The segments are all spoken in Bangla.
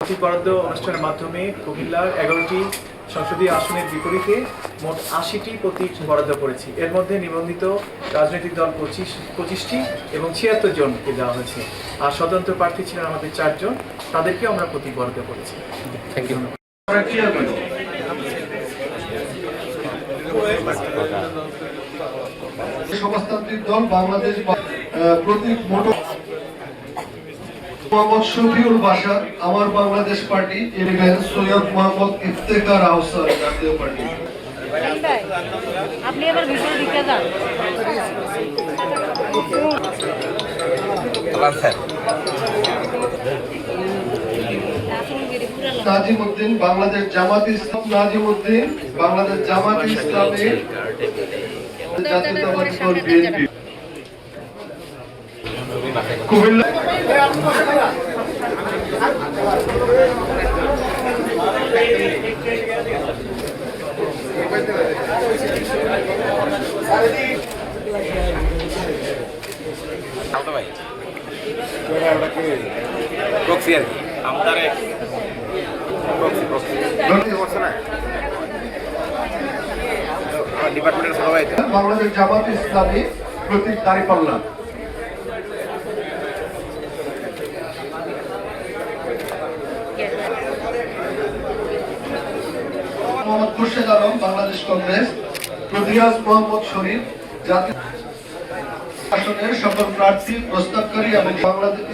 প্রতীক বরাদ্দ অনুষ্ঠানের মাধ্যমে কুমিল্লার 11টি সংসদীয় আসনের বিপরীতে মোট 80টি প্রতীক বরাদ্দ করেছি। এর মধ্যে নিবন্ধিত রাজনৈতিক দল 25টি এবং 76 জনকে দেওয়া হয়েছে। আর স্বতন্ত্র প্রার্থী ছিলেন আমাদের 4 জন, তাদেরকেও আমরা প্রতীক বরাদ্দ করেছি। Thank you. সমাজতান্ত্রিক দল বাংলাদেশ প্রতীক মোহাম্মদ শফিউল বাশার আমার বাংলাদেশ পার্টি, সৈয়দ মোহাম্মদ ইফতেখার আহসান জাতীয় পার্টি। আপনি আবার ভিতরে ঢুকে যান। নাজিমউদ্দিন বাংলাদেশ জামাত ইসলাম, নাজিমউদ্দিন বাংলাদেশ জামাত ইসলামের জাতীয়তাবাদী দল বিএনপি। কুমিল্লা বাংলাদেশ জামাত ইসলামী প্রতীক দাঁড়িপাল্লা। মোহাম্মদ খুরশেদ আলম বাংলাদেশ কংগ্রেস, প্রদিয়াজ মোহাম্মদ শরীফ জাতীয় আসনের সকল প্রার্থী প্রস্তাবকারী এবং বাংলাদেশ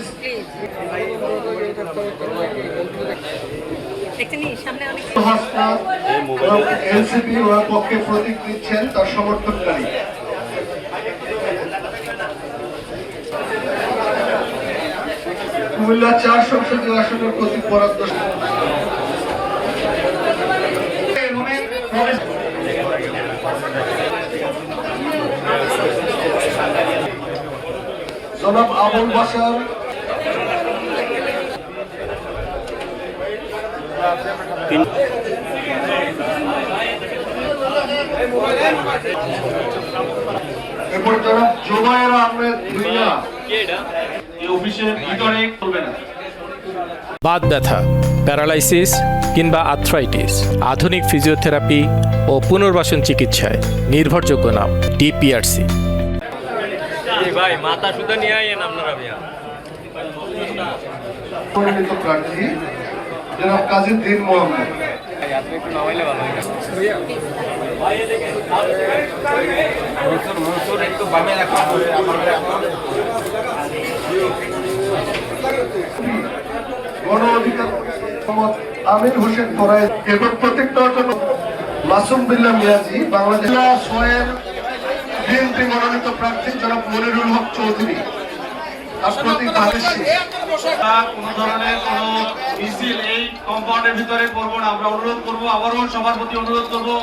এনসিপি ওর পক্ষে প্রতীক দিচ্ছেন তার সমর্থনকারী। কুমিল্লা 4 সংসদীয় আসনের প্রতীক বরাদ্দ জনাব আবুল বাশার, এরপর জনাব জোবায়ের আহমেদ ভুঁইয়া। এই অফিসের ভিতরে করবে না। বাত ব্যথা, প্যারালাইসিস কিংবা আর্থ্রাইটিস, আধুনিক ফিজিওথেরাপি ও পুনর্বাসন চিকিৎসায় নির্ভরযোগ্য নাম ডিপিআরসি। ভাই মাথা সুদ্ধা নিয়ে আইয়েন আপনারা ভাইয়া। মনোনীত প্রার্থী জনাব কাজীউদ্দিন মোহাম্মদ। আপনি একটু নামাইলে ভালো হয়। মনসুর একটু বামে রাখা। গণ অধিকার মোহাম্মদ আমির হোসেন তোরাই। এরপর প্রতীক দেওয়ার জন্য মাসুম বিল্লাহ মিয়াজি বাংলাদেশ সোয়ের বিএনপি মনোনীত প্রার্থী জনাব মনিরুল হক চৌধুরী। আর প্রতীক বাংলাদেশ কোন ধরনের কোন মিছিল এই কম্পাউন্ডের ভিতরে করবো না। আমরা অনুরোধ করবো, আবারও সবার প্রতি অনুরোধ করবো।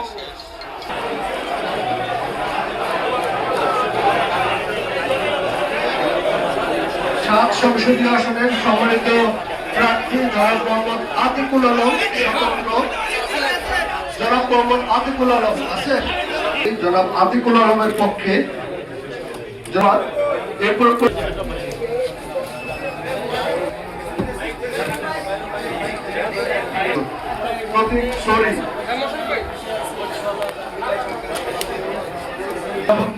সাত সংসদীয় আসনের সম্মানিত প্রার্থী জনাব মোহাম্মদ আতিকুল আলম স্বতন্ত্র। জনাব মোহাম্মদ আতিকুল আলম আছেন? জনাব আতিকুল আলমের পক্ষে জনাব এরপর প্রতীক সরি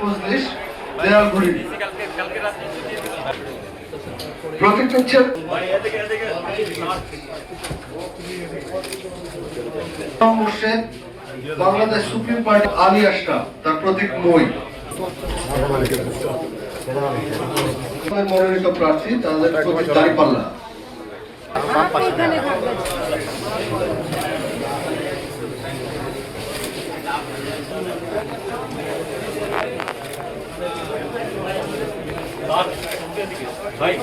মজলিস দেয়ালঘড়ি। প্রতীক হচ্ছেন মুর্শেদ বাংলাদেশ সুপ্রিম পার্টি আলী আশরাফ, তার প্রতীক মই। মনোনীত প্রার্থী তাদের প্রতীক দাঁড়িপাল্লা। ভাই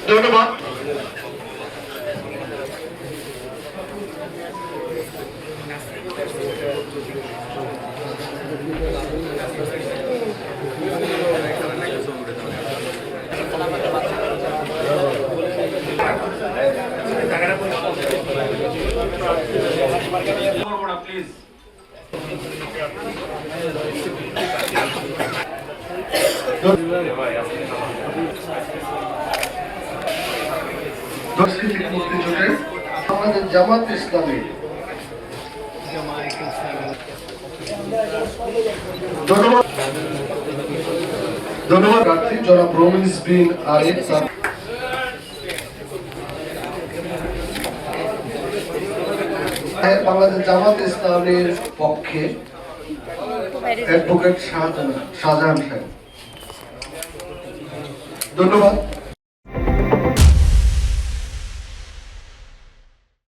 ধন্যবাদ। প্লিজ ভাই সাংস্কৃতিক মুক্তিযুদ্ধের আমাদের জামাত ইসলামী ধন্যবাদ ধন্যবাদ প্রার্থী জনাব রমিজ বিন আরিফ বাংলাদেশ জামাত ইসলামের পক্ষে অ্যাডভোকেট শাহজাহান সাহেব ধন্যবাদ।